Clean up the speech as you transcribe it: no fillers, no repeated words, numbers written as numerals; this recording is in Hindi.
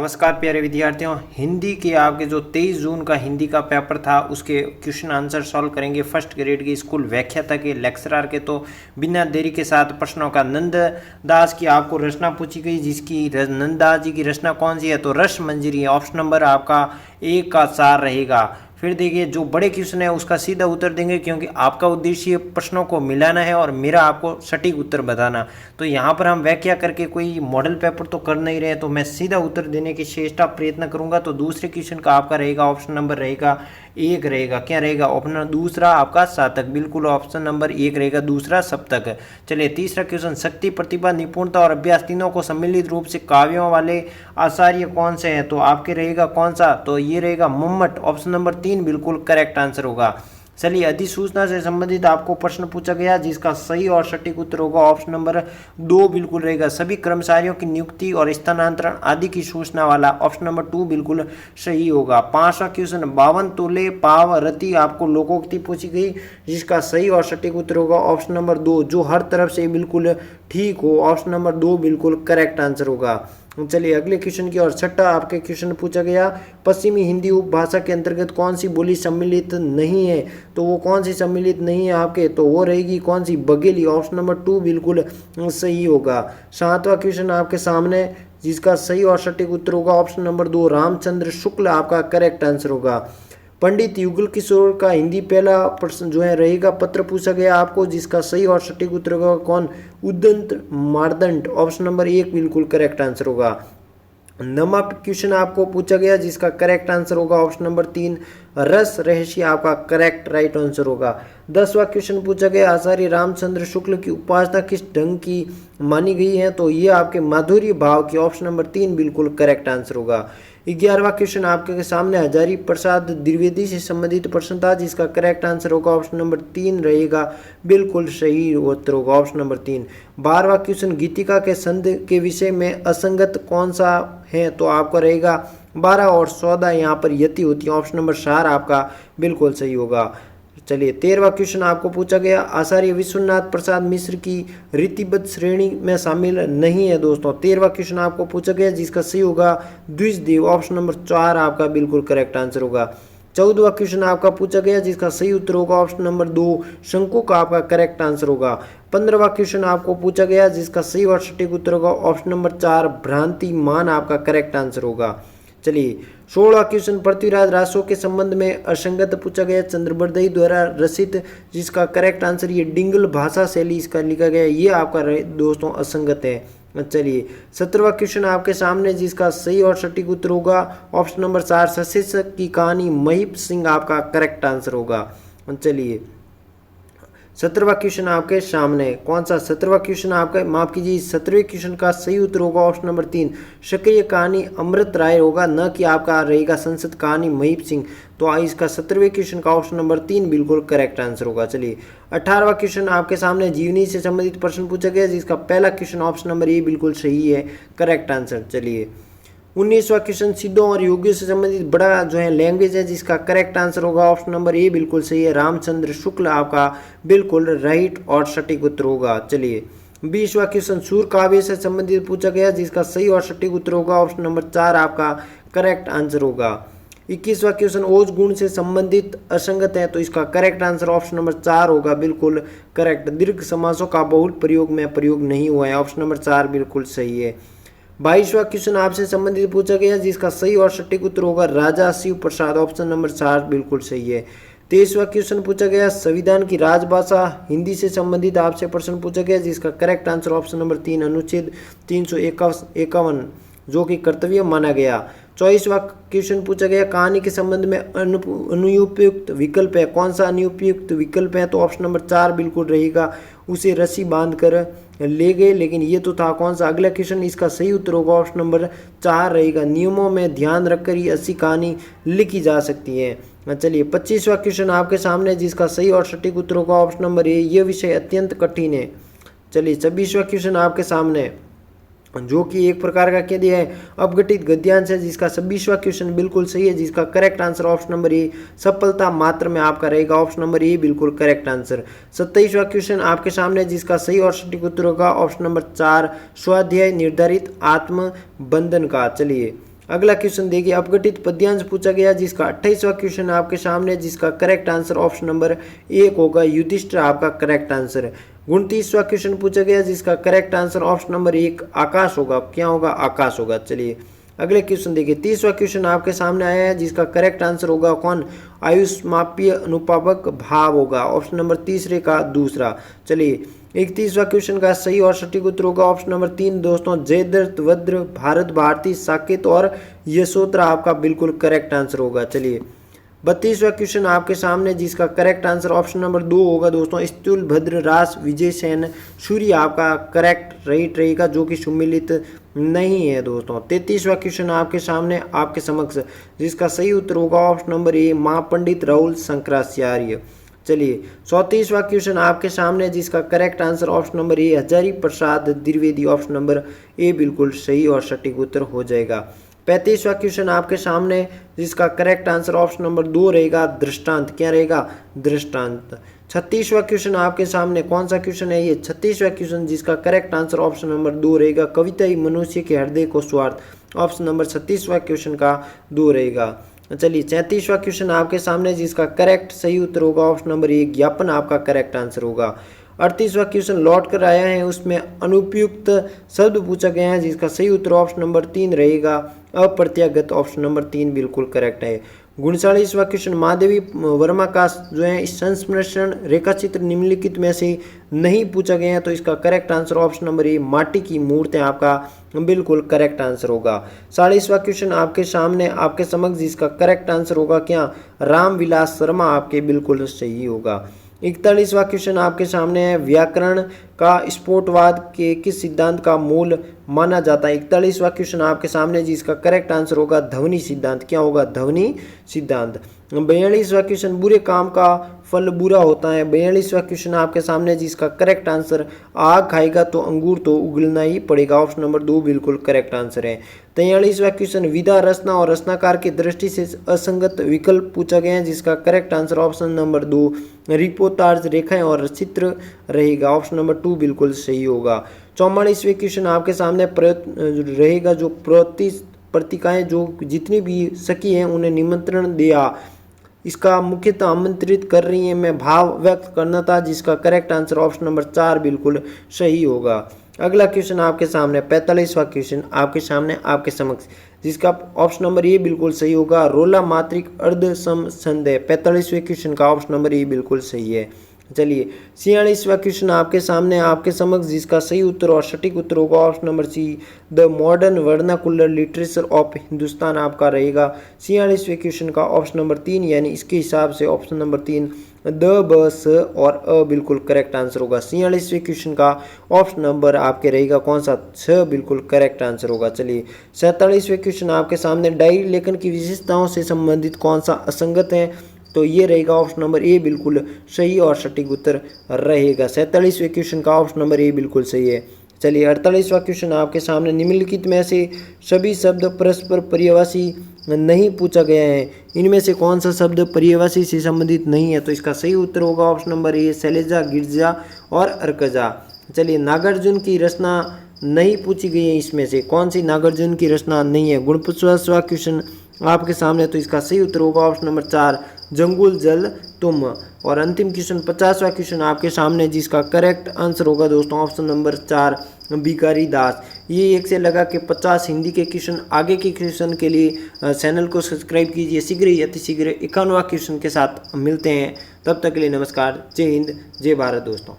नमस्कार प्यारे विद्यार्थियों, हिंदी के आपके जो 23 जून का हिंदी का पेपर था उसके क्वेश्चन आंसर सॉल्व करेंगे फर्स्ट ग्रेड के स्कूल व्याख्याता के लेक्चरर के। तो बिना देरी के साथ प्रश्नों का नंद दास की आपको रचना पूछी गई, जिसकी नंद दास जी की रचना कौन सी है तो रस मंजरी है। ऑप्शन नंबर आपका 1 का 4 रहेगा। फिर देखिए जो बड़े क्वेश्चन है उसका सीधा उत्तर देंगे, क्योंकि आपका उद्देश्य प्रश्नों को मिलाना है और मेरा आपको सटीक उत्तर बताना। तो यहाँ पर हम व्याख्या करके कोई मॉडल पेपर तो कर नहीं रहे, तो मैं सीधा उत्तर देने की चेष्टा प्रयत्न करूंगा। तो दूसरे क्वेश्चन का आपका रहेगा ऑप्शन नंबर रहेगा 1 रहेगा। क्या रहेगा? ऑप्शन दूसरा आपका सातक, बिल्कुल ऑप्शन नंबर 1 रहेगा, दूसरा सप्तक। चलिए तीसरा क्वेश्चन, शक्ति प्रतिभा निपुणता और अभ्यास तीनों को सम्मिलित रूप से काव्यों वाले आचार्य कौन से हैं तो आपके रहेगा कौन सा तो ये रहेगा मम्मट, ऑप्शन नंबर 3 बिल्कुल करेक्ट आंसर होगा। चलिए अधिसूचना से संबंधित आपको प्रश्न पूछा गया, जिसका सही और सटीक उत्तर होगा ऑप्शन नंबर 2 बिल्कुल रहेगा। सभी कर्मचारियों की नियुक्ति और स्थानांतरण आदि की सूचना वाला ऑप्शन नंबर 2 बिल्कुल सही होगा। 5वां क्वेश्चन, 52 तोले पाव रति आपको लोकोक्ति पूछी गई, जिसका सही और सटीक उत्तर होगा ऑप्शन नंबर 2, जो हर तरफ से बिल्कुल ठीक हो, ऑप्शन नंबर 2 बिल्कुल करेक्ट आंसर होगा। चलिए अगले क्वेश्चन की और छठा आपके क्वेश्चन पूछा गया, पश्चिमी हिंदी उपभाषा के अंतर्गत कौन सी बोली सम्मिलित नहीं है तो वो कौन सी सम्मिलित नहीं है आपके तो वो रहेगी कौन सी? बघेली, ऑप्शन नंबर 2 बिल्कुल सही होगा। 7वां क्वेश्चन आपके सामने, जिसका सही और सटीक उत्तर होगा ऑप्शन नंबर 2 रामचंद्र शुक्ल आपका करेक्ट आंसर होगा। पंडित युगल किशोर का हिंदी पहला प्रश्न जो है रहेगा पत्र पूछा गया आपको, जिसका सही और सटीक उत्तर होगा कौन? उदंत मार्दंड, ऑप्शन नंबर 1 बिल्कुल करेक्ट आंसर होगा। 9वां क्वेश्चन आपको पूछा गया, जिसका करेक्ट आंसर होगा ऑप्शन नंबर 3 रस रहस्य आपका करेक्ट राइट आंसर होगा। 10वां क्वेश्चन पूछा गया, आचार्य रामचंद्र शुक्ल की उपासना किस ढंग की मानी गई है तो ये आपके माधुर्य भाव की, ऑप्शन नंबर 3 बिल्कुल करेक्ट आंसर होगा। 11वां क्वेश्चन आपके सामने हजारी प्रसाद द्विवेदी से संबंधित प्रश्न था, जिसका करेक्ट आंसर होगा ऑप्शन नंबर 3 रहेगा, बिल्कुल सही उत्तर होगा ऑप्शन नंबर 3। 12वां क्वेश्चन, गीतिका के संध के विषय में असंगत कौन सा है तो आपका रहेगा 12 और 14 यहाँ पर यति होती है, ऑप्शन नंबर 4 आपका बिल्कुल सही होगा। चलिए 13वां क्वेश्चन आपको पूछा गया, आचार्य विश्वनाथ प्रसाद मिश्र की रीतिबद्ध श्रेणी में शामिल नहीं है दोस्तों। 13वां क्वेश्चन आपको पूछा गया, जिसका सही होगा द्विजदेव, ऑप्शन नंबर 4 आपका बिल्कुल करेक्ट आंसर होगा। 14वां क्वेश्चन आपका पूछा गया, जिसका सही उत्तर होगा ऑप्शन नंबर 2 शंकु का आपका करेक्ट आंसर होगा। 15वां क्वेश्चन आपको पूछा गया, जिसका सही और सटीक उत्तर होगा ऑप्शन नंबर 4 भ्रांति मान आपका करेक्ट आंसर होगा। चलिए 16वां क्वेश्चन, पृथ्वीराज रासो के संबंध में असंगत पूछा गया, चंद्रबरदई द्वारा रचित, जिसका करेक्ट आंसर ये डिंगल भाषा शैली इसका लिखा गया, ये आपका दोस्तों असंगत है। चलिए 17वां क्वेश्चन आपके सामने, जिसका सही और सटीक उत्तर होगा ऑप्शन नंबर 4 सशिक्षक की कहानी महिप सिंह आपका करेक्ट आंसर होगा। चलिए 17वां क्वेश्चन आपके सामने कौन सा? 17वां क्वेश्चन आपका माफ कीजिए 17वें क्वेश्चन का सही उत्तर होगा ऑप्शन नंबर 3 सक्रिय कहानी अमृत राय होगा, न कि आपका रहेगा संसद कहानी महिप सिंह। तो इसका 17वें क्वेश्चन का ऑप्शन नंबर 3 बिल्कुल करेक्ट आंसर होगा। चलिए 18वां क्वेश्चन आपके सामने जीवनी से संबंधित प्रश्न पूछा गया, जिसका पहला क्वेश्चन ऑप्शन नंबर ए बिल्कुल सही है, करेक्ट आंसर। चलिए 19वां क्वेश्चन, सिद्धों और योगियों से संबंधित बड़ा जो है लैंग्वेज है, जिसका करेक्ट आंसर होगा ऑप्शन नंबर ए बिल्कुल सही है, रामचंद्र शुक्ल आपका बिल्कुल राइट और सटीक उत्तर होगा। चलिए 20वां क्वेश्चन, सूर काव्य से संबंधित पूछा गया, जिसका सही और सटीक उत्तर होगा ऑप्शन नंबर 4 आपका करेक्ट आंसर होगा। 21वां क्वेश्चन, ओज गुण से संबंधित असंगत है तो इसका करेक्ट आंसर ऑप्शन नंबर 4 होगा, बिल्कुल करेक्ट। दीर्घ समासों का बहुल प्रयोग में प्रयोग नहीं हुआ है, ऑप्शन नंबर 4 बिल्कुल सही है। 22वां क्वेश्चन आपसे संबंधित पूछा गया, जिसका सही और सटीक उत्तर होगा राजा शिव प्रसाद, ऑप्शन नंबर 4 बिल्कुल सही है। 23वां क्वेश्चन पूछा गया, संविधान की राजभाषा हिंदी से संबंधित आपसे प्रश्न पूछा गया, जिसका करेक्ट आंसर ऑप्शन नंबर 3 अनुच्छेद 351 जो कि कर्तव्य माना गया। 24वां क्वेश्चन पूछा गया, कहानी के संबंध में अनुपयुक्त विकल्प है, कौन सा अनुपयुक्त विकल्प है तो ऑप्शन नंबर 4 बिल्कुल रहेगा, उसे रस्सी बांध कर ले गए, लेकिन ये तो था कौन सा? अगला क्वेश्चन, इसका सही उत्तर होगा ऑप्शन नंबर 4 रहेगा, नियमों में ध्यान रखकर ही अच्छी कहानी लिखी जा सकती है। चलिए 25वां क्वेश्चन आपके सामने, जिसका सही और सटीक उत्तर होगा ऑप्शन नंबर ए, यह विषय अत्यंत कठिन है। चलिए 26वां क्वेश्चन आपके सामने, जो कि एक प्रकार का क्या दिया है? अपघटित गद्यांश है, जिसका 26वां क्वेश्चन बिल्कुल सही है, जिसका correct answer option number A सफलता मात्र में आपका रहेगा, ऑप्शन नंबर ए बिल्कुल करेक्ट आंसर। 27वां क्वेश्चन आपके सामने, जिसका सही और सटीक उत्तर होगा ऑप्शन नंबर 4 स्वाध्याय निर्धारित आत्म बंधन का। चलिए अगला क्वेश्चन देखिए, अपघटित पद्यांश पूछा गया जिसका 28वां क्वेश्चन आपके सामने, जिसका करेक्ट आंसर ऑप्शन नंबर 1 होगा युधिष्ठिर आपका करेक्ट आंसर। 29वां क्वेश्चन पूछा गया जिसका करेक्ट आंसर ऑप्शन नंबर 1 आकाश होगा। क्या होगा? आकाश होगा। चलिए अगले क्वेश्चन देखिए, 30वां क्वेश्चन आपके सामने आया है जिसका करेक्ट आंसर होगा कौन? आयुष्मापीय अनुपापक भाव होगा, ऑप्शन नंबर तीसरे का दूसरा। चलिए 31वां क्वेश्चन का सही और सटीक उत्तर होगा ऑप्शन नंबर 3 दोस्तों, जयद्रथ, वज्र, भारत भारती, साकेत और यशोधरा आपका बिल्कुल करेक्ट आंसर होगा। चलिए 32वां क्वेश्चन आपके सामने जिसका करेक्ट आंसर ऑप्शन नंबर 2 होगा दोस्तों, स्थूल भद्र रास विजय सेन सूर्य आपका करेक्ट राइट रहेगा, जो कि सुमिलित नहीं है दोस्तों। 33वां क्वेश्चन आपके सामने आपके समक्ष जिसका सही उत्तर होगा ऑप्शन नंबर ए मां पंडित राहुल शंकराचार्य। चलिए 34वां क्वेश्चन आपके सामने जिसका correct answer option number A Hazari Prasad Dwivedi, option number A बिल्कुल सही और सटीक उत्तर हो जाएगा। 35वां क्वेश्चन आपके सामने जिसका करेक्ट आंसर ऑप्शन नंबर 2 रहेगा दृष्टांत। क्या रहेगा? दृष्टांत। 36वां क्वेश्चन आपके सामने कौन सा क्वेश्चन है? ये 36वां क्वेश्चन जिसका करेक्ट आंसर ऑप्शन नंबर 2 रहेगा कविता ही मनुष्य के हृदय को स्वार्थ, ऑप्शन नंबर 36वां क्वेश्चन का 2 रहेगा। चलिए 37वां क्वेश्चन आपके सामने जिसका करेक्ट सही उत्तर होगा ऑप्शन नंबर 1 ज्ञापन आपका करेक्ट आंसर होगा। 38वां क्वेश्चन लौट कर आया है, उसमें अनुपयुक्त शब्द पूछा गया है जिसका सही उत्तर ऑप्शन नंबर 3 रहेगा अप्रत्यागत, ऑप्शन नंबर 3 बिल्कुल करेक्ट है। 39वां क्वेश्चन महादेवी वर्मा का जो है संस्मरण रेखाचित्र निम्नलिखित में से नहीं पूछा गया है, तो इसका correct answer option number A माटी की मूर्त है आपका बिल्कुल करेक्ट आंसर होगा। 40वां क्वेश्चन आपके सामने आपके समक्ष जिसका करेक्ट आंसर होगा क्या? रामविलास शर्मा आपके बिल्कुल सही होगा। 41वां क्वेश्चन आपके सामने है, व्याकरण का स्फोटवाद के किस सिद्धांत का मूल माना जाता है? 41वां क्वेश्चन आपके सामने जिसका करेक्ट आंसर होगा ध्वनि सिद्धांत। क्या होगा? ध्वनि सिद्धांत। 42वां क्वेश्चन बुरे काम का फल बुरा होता है। 42वां क्वेश्चन आपके सामने जिसका करेक्ट आंसर आग खाएगा तो अंगूर तो उगलना ही पड़ेगा, ऑप्शन नंबर 2 बिल्कुल करेक्ट आंसर है। 43वां क्वेश्चन विधा रचना और रचनाकार की दृष्टि से असंगत विकल्प पूछा गया है जिसका correct answer option number 2 reportage रेखाएं और चित्र रहेगा, ऑप्शन नंबर 2 बिल्कुल सही होगा। 44वें क्वेश्चन आपके सामने रहेगा जो प्रतीकाएं जो जितनी भी सखी हैं उन्हें निमंत्रण दिया, इसका मुख्यतः आमंत्रित कर रही है, मैं भाव व्यक्त करना था, जिसका करेक्ट आंसर ऑप्शन नंबर 4 बिल्कुल सही होगा। अगला क्वेश्चन आपके सामने 45वां क्वेश्चन आपके सामने आपके समक्ष जिसका ऑप्शन नंबर ए बिल्कुल सही होगा, रोला मात्रिक अर्ध सम संदेह। 45वें क्वेश्चन का ऑप्शन नंबर ए बिल्कुल सही है। चलिए 46वां क्वेश्चन आपके सामने आपके समक्ष जिसका सही उत्तर और सटीक उत्तर होगा option number see the modern vernacular literature of Hindustan आपका रहेगा। 46वें क्वेश्चन का ऑप्शन नंबर 3 यानी इसके हिसाब से ऑप्शन नंबर 3 द ब स और अ बिल्कुल करेक्ट आंसर होगा। 46वें क्वेश्चन का ऑप्शन नंबर आपके रहेगा कौन सा? 6 बिल्कुल करेक्ट आंसर होगा। चलिए 47वें क्वेश्चन आपके सामने डायरी लेखन की विशेषताओं से संबंधित कौन सा असंगत है, तो ये रहेगा ऑप्शन नंबर ए बिल्कुल सही और सटीक उत्तर रहेगा। 47वें क्वेश्चन का ऑप्शन नंबर ए बिल्कुल सही है। चलिए 48वां क्वेश्चन आपके सामने निम्नलिखित में से सभी शब्द परस्पर पर्यायवाची नहीं पूछा गया है, इनमें से कौन सा शब्द पर्यायवाची से संबंधित नहीं है, तो इसका सही उत्तर होगा ऑप्शन नंबर ए शैलजा, गिरजा और अर्कजा। चलिए नागार्जुन की रचना नहीं पूछी गई है, इसमें से कौन सी नागार्जुन की रचना नहीं है। 49वां क्वेश्चन आपके सामने, तो इसका सही उत्तर होगा ऑप्शन नंबर 4 जंगुल जल तुम। और अंतिम क्वेश्चन 50वां क्वेश्चन आपके सामने जिसका करेक्ट आंसर होगा दोस्तों ऑप्शन नंबर 4 भिखारी दास। ये 1 से लगा के 50 हिंदी के क्वेश्चन आगे के क्वेश्चन के लिए चैनल को सब्सक्राइब कीजिए। शीघ्र ही अतिशीघ्र 51वां क्वेश्चन के साथ मिलते हैं, तब तक के लिए नमस्कार, जय हिंद, जय भारत दोस्तों।